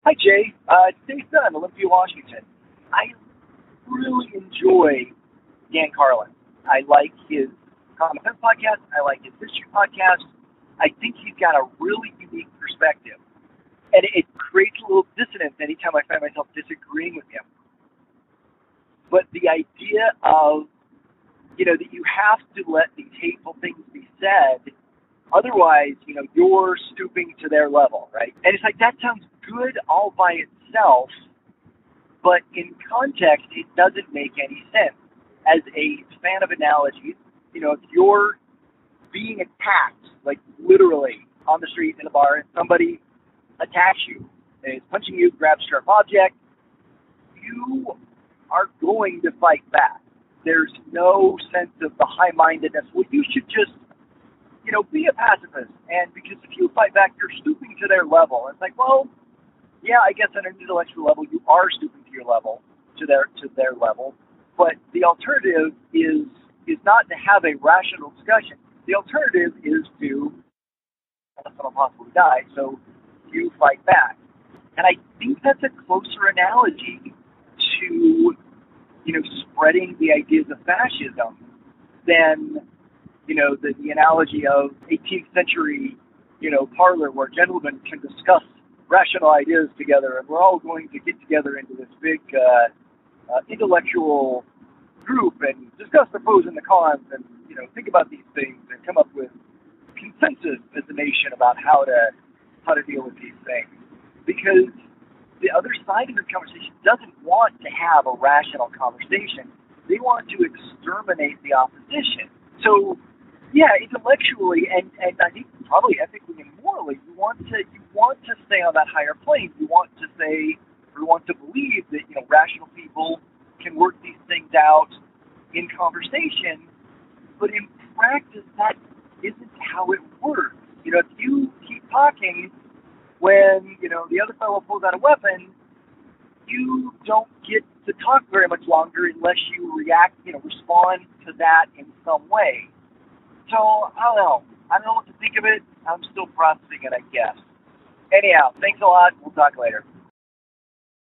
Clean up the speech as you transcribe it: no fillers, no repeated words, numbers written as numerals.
Hi, Jay. Dave Dunn, Olympia, Washington. I really enjoy Dan Carlin. I like his Common Sense podcast. I like his history podcast. I think he's got a really unique perspective. And it creates a little dissonance anytime I find myself disagreeing with him. But the idea of, that you have to let these hateful things be said, otherwise, you're stooping to their level, right? And it's like, that sounds good all by itself, but in context, it doesn't make any sense. As a fan of analogies, if you're being attacked, like literally on the street in a bar, and somebody attacks you and is punching you, grabs a sharp object, you are going to fight back. There's no sense of the high-mindedness. Well, you should just, be a pacifist. And because if you fight back, you're stooping to their level. It's like, well, yeah, I guess on an intellectual level, you are stooping to your level, to their level. But the alternative is not to have a rational discussion. The alternative is to, that's not possible to die, so you fight back. And I think that's a closer analogy to, spreading the ideas of fascism than, the analogy of 18th century, parlor where gentlemen can discuss rational ideas together, and we're all going to get together into this big intellectual group and discuss the pros and the cons and, think about these things and come up with consensus as a nation about how to deal with these things. Because the other side of this conversation doesn't want to have a rational conversation. They want to exterminate the opposition. So, yeah, intellectually and I think probably ethically and morally, you want to stay on that higher plane. You want to believe that rational people can work these things out in conversation, but in practice that isn't how it works. If you keep talking when, the other fellow pulls out a weapon, you don't get to talk very much longer unless you respond to that in some way. So, I don't know. I don't know what to think of it. I'm still processing it, I guess. Anyhow, thanks a lot. We'll talk later.